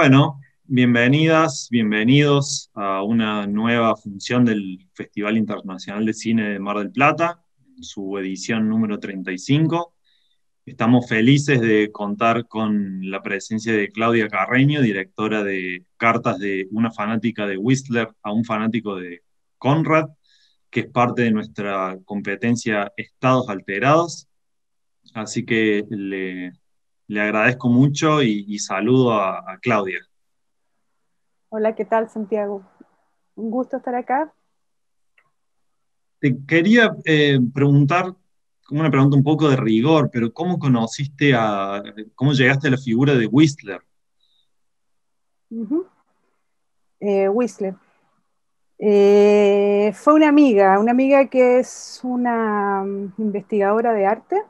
Bueno, bienvenidas, bienvenidos a una nueva función del Festival Internacional de Cine de Mar del Plata, en su edición número 35. Estamos felices de contar con la presencia de Claudia Carreño, directora de Cartas de una fanática de Whistler a un fanático de Conrad, que es parte de nuestra competencia Estados Alterados. Así que le agradezco mucho y saludo a Claudia. Hola, ¿qué tal, Santiago? Un gusto estar acá. Te quería preguntar, como una pregunta un poco de rigor, pero ¿cómo llegaste a la figura de Whistler? Ujú. Whistler. Fue una amiga que es una investigadora de arte,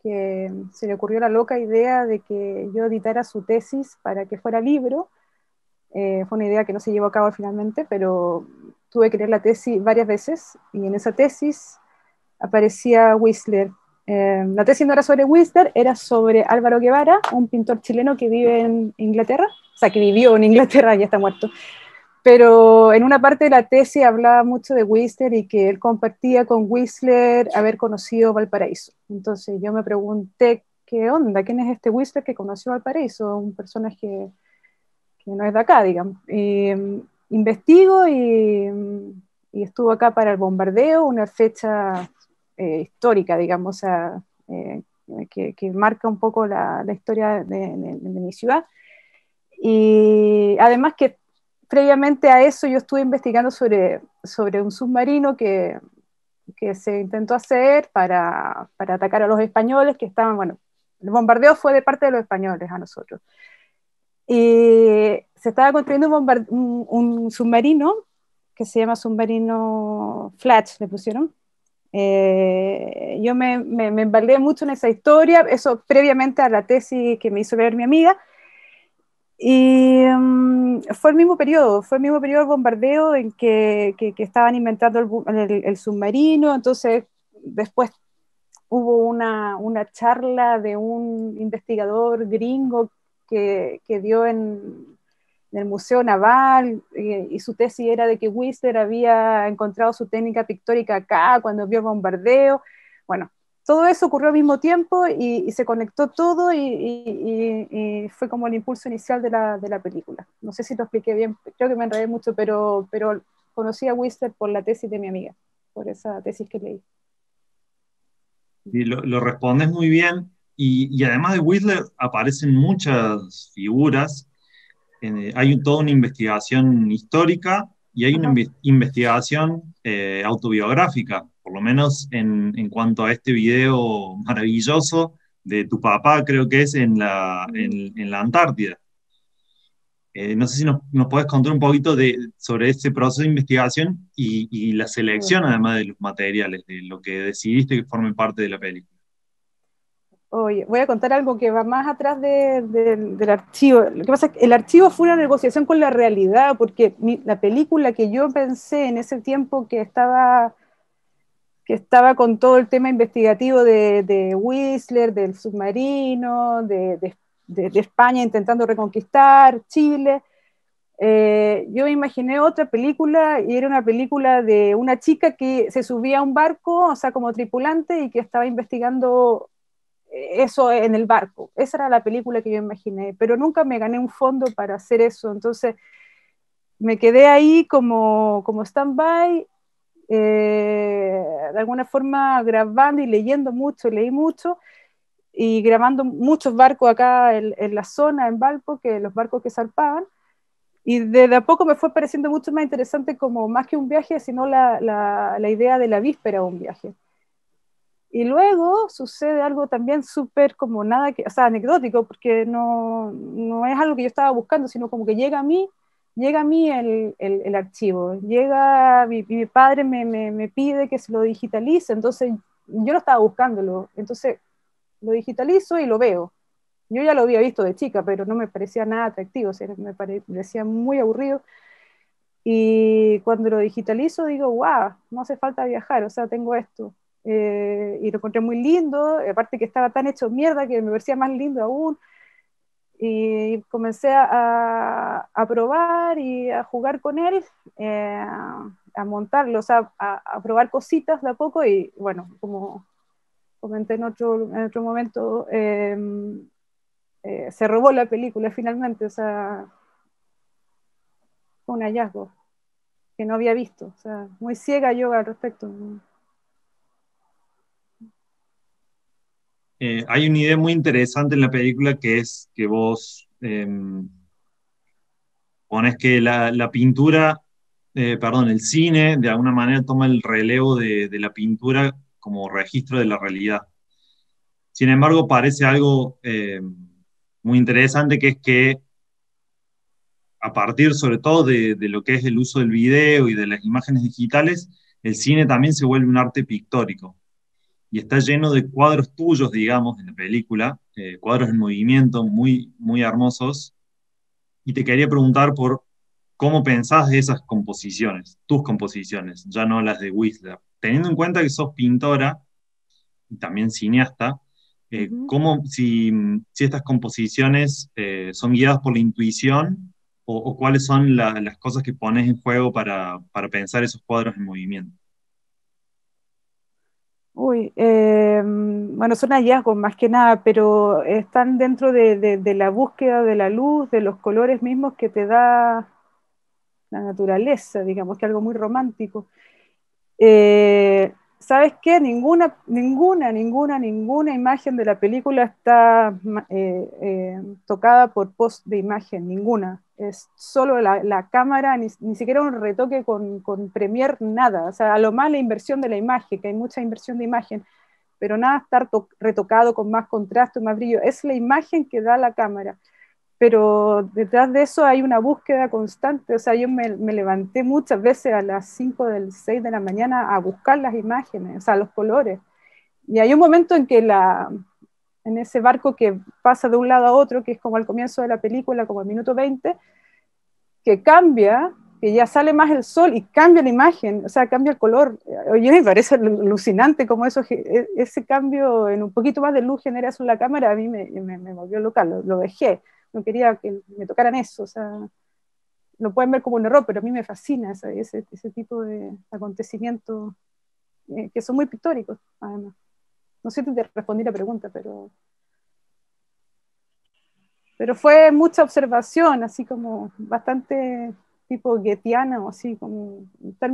que se le ocurrió la loca idea de que yo editara su tesis para que fuera libro. Fue una idea que no se llevó a cabo finalmente, pero tuve que leer la tesis varias veces y en esa tesis aparecía Whistler. La tesis no era sobre Whistler, era sobre Álvaro Guevara, un pintor chileno que vive en Inglaterra, o sea, que vivió en Inglaterra, ya está muerto. Pero en una parte de la tesis hablaba mucho de Whistler y que él compartía con Whistler haber conocido Valparaíso. Entonces yo me pregunté, ¿qué onda? ¿Quién es este Whistler que conoció Valparaíso? Un personaje que no es de acá, digamos. Investigo y estuvo acá para el bombardeo, una fecha histórica, digamos, o sea, que marca un poco la historia de mi ciudad. Y además que previamente a eso yo estuve investigando sobre un submarino que se intentó hacer para atacar a los españoles que estaban, bueno, el bombardeo fue de parte de los españoles a nosotros. Y se estaba construyendo un submarino que se llama submarino Flash, le pusieron. Yo me embaldé mucho en esa historia, eso previamente a la tesis que me hizo leer mi amiga. Y fue el mismo periodo del bombardeo en que estaban inventando el submarino, entonces después hubo una charla de un investigador gringo que dio en el Museo Naval y su tesis era de que Whistler había encontrado su técnica pictórica acá cuando vio el bombardeo. Bueno, todo eso ocurrió al mismo tiempo y se conectó todo y fue como el impulso inicial de la película. No sé si lo expliqué bien, creo que me enredé mucho, pero conocí a Whistler por la tesis de mi amiga, por esa tesis que leí. Y lo respondes muy bien, y además de Whistler aparecen muchas figuras. Hay toda una investigación histórica y hay una Ajá. investigación autobiográfica, por lo menos en cuanto a este video maravilloso de tu papá, creo que es en la Antártida. No sé si nos podés contar un poquito sobre ese proceso de investigación y la selección, además de los materiales, de lo que decidiste que forme parte de la película. Oye, voy a contar algo que va más atrás del archivo. Lo que pasa es que el archivo fue una negociación con la realidad, porque la película que yo pensé en ese tiempo que estaba con todo el tema investigativo de Whistler, del submarino, de España intentando reconquistar Chile, yo me imaginé otra película y era una película de una chica que se subía a un barco, o sea, como tripulante y que estaba investigando eso en el barco. Esa era la película que yo imaginé, pero nunca me gané un fondo para hacer eso. Entonces me quedé ahí como stand-by, de alguna forma grabando y leyendo mucho, leí mucho y grabando muchos barcos acá en la zona, en Valpo, que los barcos que zarpaban. Y de a poco me fue pareciendo mucho más interesante como más que un viaje, sino la idea de la víspera de un viaje. Y luego sucede algo también súper como nada que, o sea, anecdótico, porque no es algo que yo estaba buscando, sino como que llega a mí el archivo. Mi padre me pide que se lo digitalice, entonces yo no estaba buscándolo, entonces lo digitalizo y lo veo. Yo ya lo había visto de chica, pero no me parecía nada atractivo, o sea, me parecía muy aburrido. Y cuando lo digitalizo digo, wow, no hace falta viajar, o sea, tengo esto. Y lo encontré muy lindo, aparte que estaba tan hecho mierda que me parecía más lindo aún. y comencé a probar y a jugar con él, a montarlo, o sea, a probar cositas de a poco y bueno, como comenté en otro momento, se robó la película finalmente, o sea, fue un hallazgo que no había visto, o sea, muy ciega yo al respecto. Hay una idea muy interesante en la película que es que vos pones que la pintura, perdón, el cine de alguna manera toma el relevo de la pintura como registro de la realidad. Sin embargo, parece algo muy interesante que es que a partir sobre todo de lo que es el uso del video y de las imágenes digitales, el cine también se vuelve un arte pictórico y está lleno de cuadros tuyos, digamos, en la película, cuadros en movimiento muy, muy hermosos. Y te quería preguntar por cómo pensás de esas composiciones, tus composiciones, ya no las de Whistler. Teniendo en cuenta que sos pintora y también cineasta, Uh-huh. ¿cómo, si estas composiciones son guiadas por la intuición o cuáles son las cosas que pones en juego para pensar esos cuadros en movimiento? Uy, bueno, son hallazgos más que nada, pero están dentro de la búsqueda de la luz, de los colores mismos que te da la naturaleza, digamos que algo muy romántico. ¿Sabes qué? Ninguna imagen de la película está tocada por post de imagen, ninguna. Es solo la cámara, ni siquiera un retoque con Premiere, nada. O sea, a lo más la inversión de la imagen, que hay mucha inversión de imagen, pero nada estar retocado con más contraste, más brillo. Es la imagen que da la cámara, pero detrás de eso hay una búsqueda constante, o sea, yo me levanté muchas veces a las 5 del 6 de la mañana a buscar las imágenes, o sea, los colores, y hay un momento en que en ese barco que pasa de un lado a otro, que es como al comienzo de la película, como al minuto 20, que cambia, que ya sale más el sol y cambia la imagen, o sea, cambia el color. Oye, me parece alucinante como eso, ese cambio en un poquito más de luz genera eso en la cámara, a mí me volvió loca, lo dejé, no quería que me tocaran eso, o sea, lo pueden ver como un error, pero a mí me fascina ese tipo de acontecimientos que son muy pictóricos, además. No sé si te respondí la pregunta, pero fue mucha observación, así como bastante tipo goetiana, o así como estar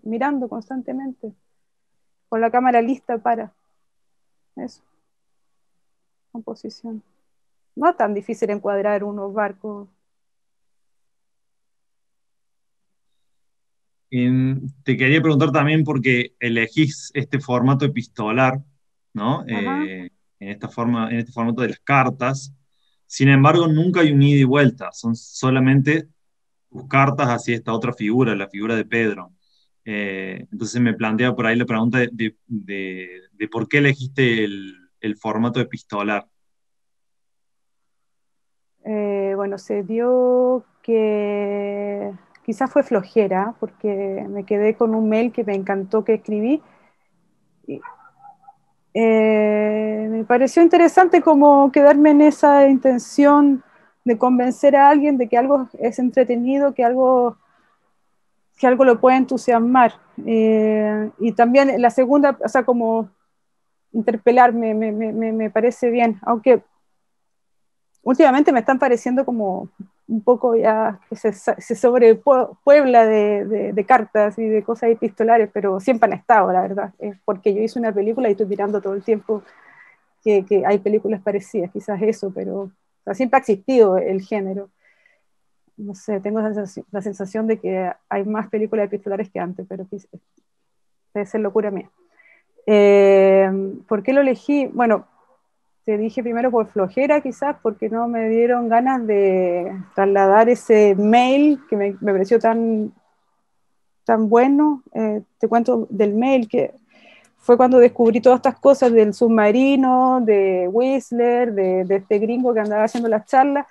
mirando constantemente, con la cámara lista para eso, composición. No es tan difícil encuadrar unos barcos. Te quería preguntar también porque elegís este formato epistolar, ¿no? Ajá. En esta forma, en este formato de las cartas. Sin embargo, nunca hay un ida y vuelta, son solamente tus cartas hacia esta otra figura, la figura de Pedro. Entonces me plantea por ahí la pregunta de por qué elegiste el formato epistolar. Bueno, se dio que quizás fue flojera, porque me quedé con un mail que me encantó que escribí. Y, me pareció interesante como quedarme en esa intención de convencer a alguien de que algo es entretenido, que algo lo puede entusiasmar. Y también la segunda, o sea, como interpelarme, me parece bien, aunque últimamente me están pareciendo como un poco ya que se sobrepuebla de cartas y de cosas epistolares, pero siempre han estado, la verdad. Es porque yo hice una película y estoy mirando todo el tiempo que hay películas parecidas, quizás eso, pero o sea, siempre ha existido el género. No sé, tengo la sensación de que hay más películas epistolares que antes, pero debe ser locura mía. ¿Por qué lo elegí? Bueno, te dije primero por flojera quizás, porque no me dieron ganas de trasladar ese mail que me pareció tan bueno. Te cuento del mail que fue cuando descubrí todas estas cosas del submarino, de Whistler, de este gringo que andaba haciendo las charlas.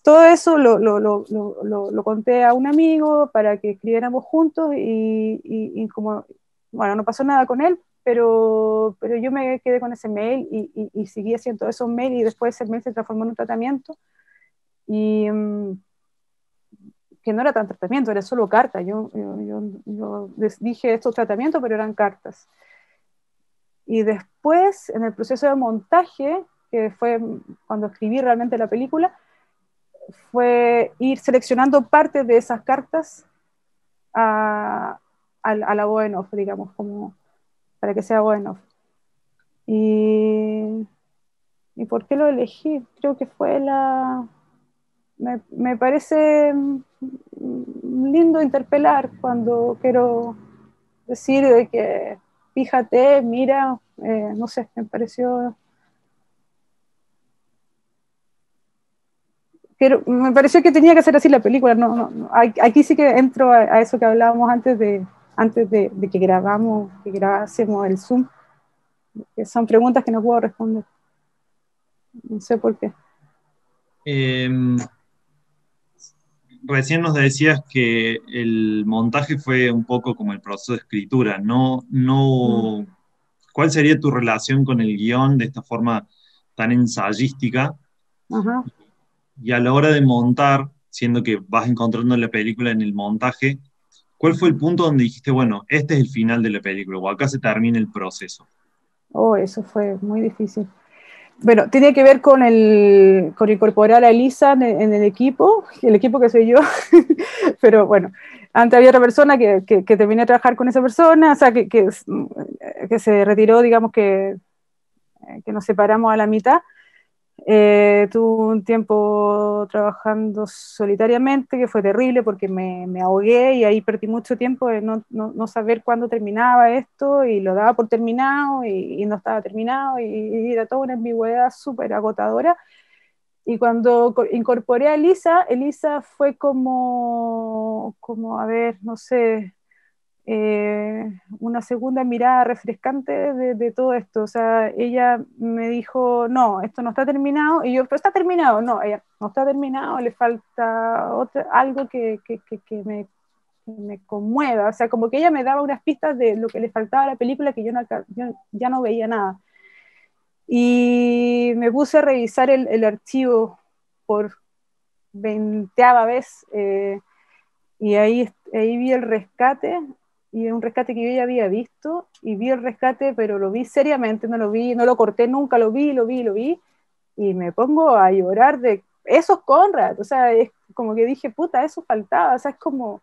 Todo eso lo conté a un amigo para que escribiéramos juntos y como, bueno, no pasó nada con él, pero yo me quedé con ese mail y seguí haciendo esos mails y después ese mail se transformó en un tratamiento y que no era tan tratamiento, era solo carta. Yo les dije estos tratamientos, pero eran cartas. Y después, en el proceso de montaje, que fue cuando escribí realmente la película, fue ir seleccionando partes de esas cartas a la voz en off, digamos, como para que sea voz en off. Y, ¿Y por qué lo elegí? Creo que fue me parece lindo interpelar cuando quiero decir de que fíjate, mira, no sé, me pareció que tenía que ser así la película. Aquí sí que entro a eso que hablábamos antes de que grabásemos el Zoom, que son preguntas que no puedo responder. No sé por qué. Eh, Recién nos decías que el montaje fue un poco como el proceso de escritura. Mm. ¿Cuál sería tu relación con el guión de esta forma tan ensayística? Ajá. Y a la hora de montar, siendo que vas encontrando la película en el montaje, ¿cuál fue el punto donde dijiste, bueno, este es el final de la película o acá se termina el proceso? Oh, eso fue muy difícil. Bueno, tiene que ver con incorporar a Elisa en el equipo que soy yo, pero bueno, antes había otra persona que terminé de trabajar con esa persona, o sea, que se retiró, digamos que nos separamos a la mitad. Tuve un tiempo trabajando solitariamente, que fue terrible porque me ahogué y ahí perdí mucho tiempo de no saber cuándo terminaba esto y lo daba por terminado y no estaba terminado y era toda una ambigüedad súper agotadora. Y cuando incorporé a Elisa fue como, a ver, no sé, una segunda mirada refrescante de todo esto. O sea, ella me dijo, no, esto no está terminado. Y yo, pero está terminado. No, ella no está terminado, le falta algo que me conmueva. O sea, como que ella me daba unas pistas de lo que le faltaba a la película que yo ya no veía nada. Y me puse a revisar el archivo por 20ª vez. Y ahí vi el rescate, y un rescate que yo ya había visto, y vi el rescate, pero lo vi seriamente, no lo corté nunca, lo vi, y me pongo a llorar de, eso es Conrad, o sea, es como que dije, puta, eso faltaba, o sea, es como,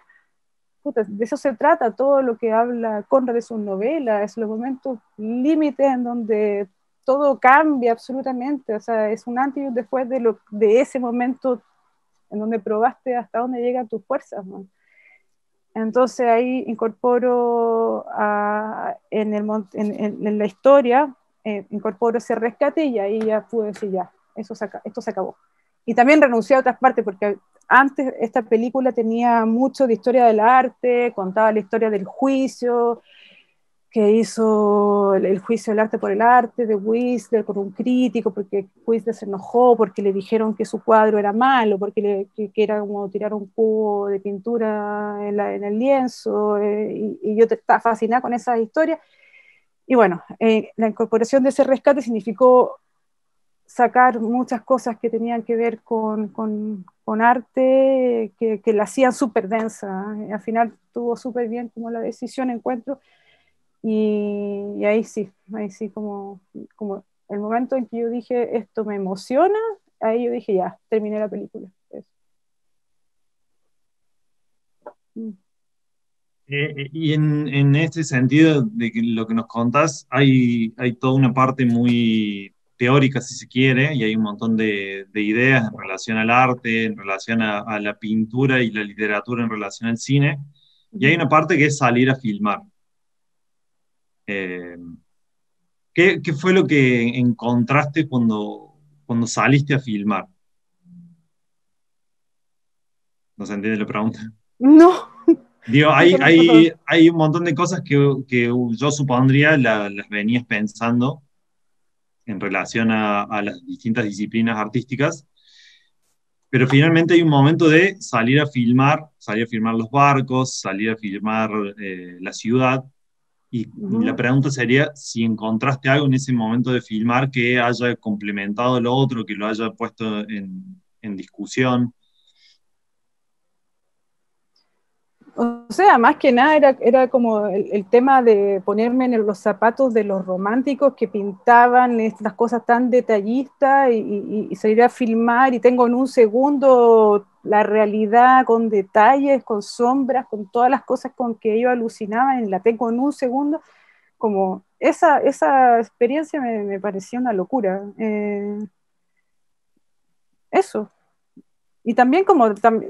puta, de eso se trata todo lo que habla Conrad de sus novelas, es los momentos límites en donde todo cambia absolutamente, o sea, es un antes y un después de ese momento en donde probaste hasta dónde llegan tus fuerzas, ¿no? Entonces ahí incorporo en la historia, incorporo ese rescate y ahí ya pude decir, ya, esto se acabó. Y también renuncié a otras partes, porque antes esta película tenía mucho de historia del arte, contaba la historia del juicio, que hizo el juicio del arte por el arte de Whistler con un crítico, porque Whistler se enojó porque le dijeron que su cuadro era malo, porque que era como tirar un cubo de pintura en el lienzo, y yo estaba fascinada con esas historias. Y bueno, la incorporación de ese rescate significó sacar muchas cosas que tenían que ver con arte, que la hacían súper densa. Al final estuvo súper bien como la decisión, encuentro, y ahí sí como el momento en que yo dije, esto me emociona, ahí yo dije, ya, terminé la película. Eso. Mm. Y en este sentido de que lo que nos contás, hay toda una parte muy teórica, si se quiere, y hay un montón de ideas en relación al arte, en relación a la pintura y la literatura en relación al cine, y hay Ujú. una parte que es salir a filmar. Eh, ¿Qué fue lo que encontraste cuando saliste a filmar? ¿No se entiende la pregunta? No, Digo, no conozco todo. hay un montón de cosas que yo supondría las venías pensando en relación a las distintas disciplinas artísticas, pero finalmente hay un momento de salir a filmar los barcos, salir a filmar la ciudad, Y la Ujú. pregunta sería si encontraste algo en ese momento de filmar que haya complementado lo otro, que lo haya puesto en discusión. O sea, más que nada era como el tema de ponerme en los zapatos de los románticos que pintaban estas cosas tan detallistas y salir a filmar y tengo en un segundo la realidad con detalles, con sombras, con todas las cosas con que ellos alucinaban, y la tengo en un segundo. Como esa experiencia me parecía una locura. Eso. Y también como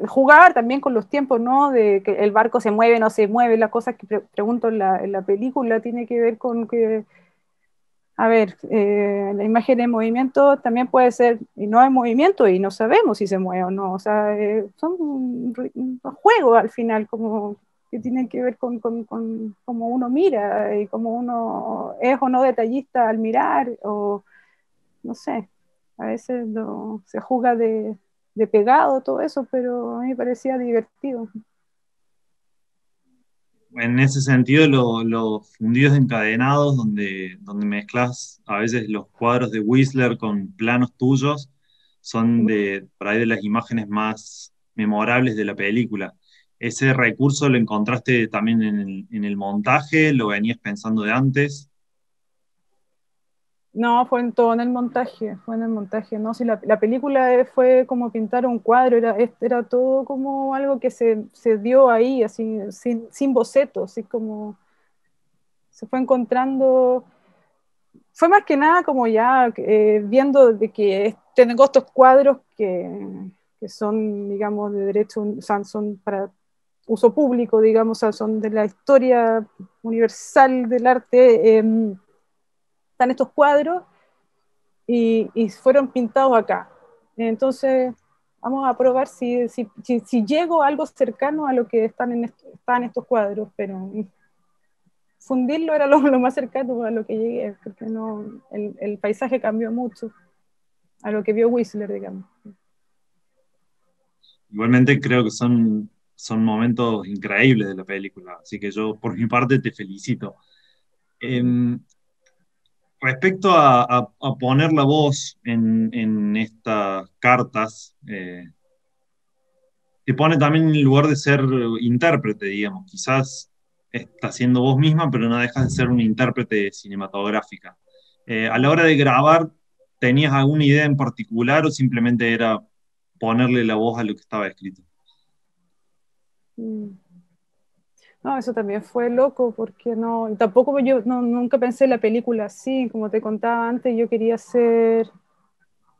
jugar también con los tiempos, ¿no? De que el barco se mueve, no se mueve, la cosa que pregunto en la película tiene que ver con que, a ver, la imagen en movimiento también puede ser, y no en movimiento, y no sabemos si se mueve o no. O sea, son un juego al final, como que tienen que ver con cómo uno mira y cómo uno es o no detallista al mirar, o no sé, a veces se juega de pegado todo eso, pero a mí me parecía divertido. En ese sentido, los fundidos encadenados, donde mezclas a veces los cuadros de Whistler con planos tuyos, son por ahí de las imágenes más memorables de la película. ¿Ese recurso lo encontraste también en el montaje? ¿Lo venías pensando de antes? No, fue en todo en el montaje, fue en el montaje, no, si la película fue como pintar un cuadro, era todo como algo que se dio ahí, así, sin boceto, así como se fue encontrando, fue más que nada como ya viendo de que tengo estos cuadros que son, digamos, de derecho, o sea, son para uso público, digamos, o sea, son de la historia universal del arte, están estos cuadros y fueron pintados acá. Entonces, vamos a probar si llego a algo cercano a lo que están estos cuadros, pero fundirlo era lo más cercano a lo que llegué, porque no, el paisaje cambió mucho a lo que vio Whistler, digamos. Igualmente creo que son momentos increíbles de la película, así que yo por mi parte te felicito. Em, Respecto a poner la voz en estas cartas, te pone también en el lugar de ser intérprete, digamos. Quizás estás siendo vos misma, pero no dejas de ser una intérprete cinematográfica. A la hora de grabar, ¿tenías alguna idea en particular o simplemente era ponerle la voz a lo que estaba escrito? Mm. No, eso también fue loco, porque no, tampoco yo nunca pensé en la película así, como te contaba antes, yo quería hacer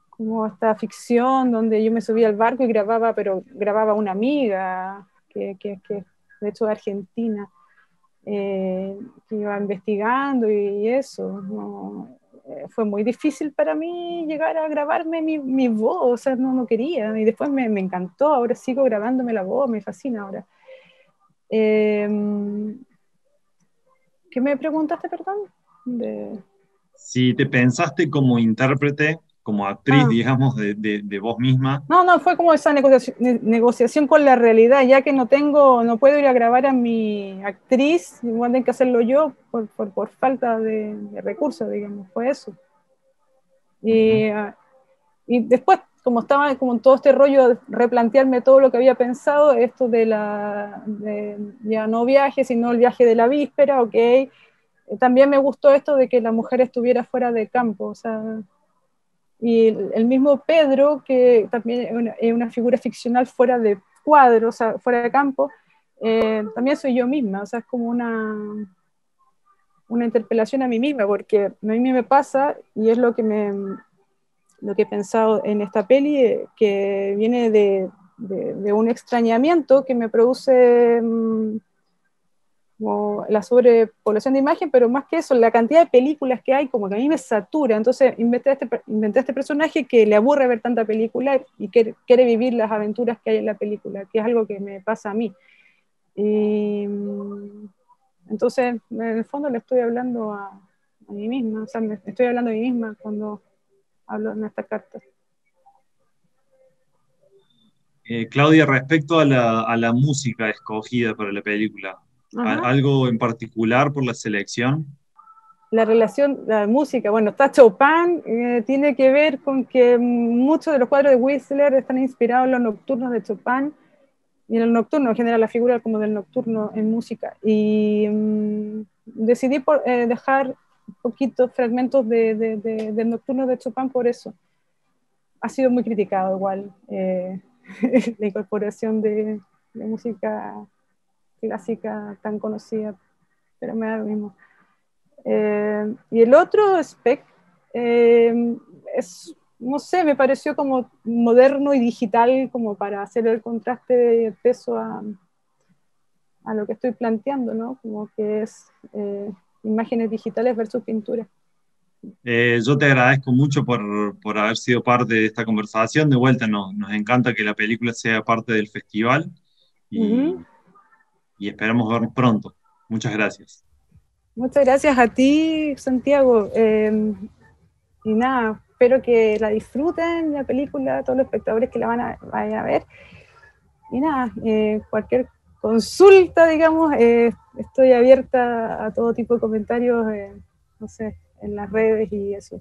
como esta ficción donde yo me subía al barco y grababa, pero grababa una amiga que de hecho es argentina, que iba investigando y eso. No, fue muy difícil para mí llegar a grabarme mi voz, o sea, no quería. Y después me encantó, ahora sigo grabándome la voz, me fascina ahora. Eh, ¿Qué me preguntaste, perdón? De... Si te pensaste como intérprete, como actriz, Ah, digamos, de vos misma, no, fue como esa negociación con la realidad, ya que no puedo ir a grabar a mi actriz, igual tengo que hacerlo yo por falta de recursos, digamos, fue eso. ujú. Y, y después, como estaba como en todo este rollo de replantearme todo lo que había pensado, esto ya no viaje, sino el viaje de la víspera, ok. También me gustó esto de que la mujer estuviera fuera de campo, o sea, y el mismo Pedro, que también es una figura ficcional fuera de cuadro, o sea, fuera de campo, también soy yo misma, o sea, es como una interpelación a mí misma, porque a mí me pasa, y es lo que he pensado en esta peli, que viene de un extrañamiento que me produce como la sobrepoblación de imagen, pero más que eso, la cantidad de películas que hay, como que a mí me satura. Entonces inventé este personaje que le aburre ver tanta película y quiere vivir las aventuras que hay en la película, que es algo que me pasa a mí. Y entonces, en el fondo le estoy hablando a mí misma, o sea, me estoy hablando a mí misma cuando hablo en esta carta. Claudia, respecto a la música escogida para la película, Ajá. ¿Algo en particular por la selección? La relación, la música, bueno, está Chopin, tiene que ver con que muchos de los cuadros de Whistler están inspirados en los nocturnos de Chopin, y en el nocturno, en general, la figura como del nocturno en música. Y decidí dejar un poquito fragmentos del nocturno de Chopin por eso. Ha sido muy criticado igual la incorporación de música clásica tan conocida, pero me da lo mismo. Y el otro aspecto es, no sé, me pareció como moderno y digital, como para hacer el contraste de peso a lo que estoy planteando, ¿no? Como que es imágenes digitales versus pintura. Yo te agradezco mucho por haber sido parte de esta conversación. De vuelta, nos encanta que la película sea parte del festival Uh -huh. y, y esperamos vernos pronto. Muchas gracias. Muchas gracias a ti, Santiago. Y nada, espero que la disfruten, la película, todos los espectadores que la vayan a ver. Y nada, cualquier consulta, digamos, estoy abierta a todo tipo de comentarios, no sé, en las redes y eso.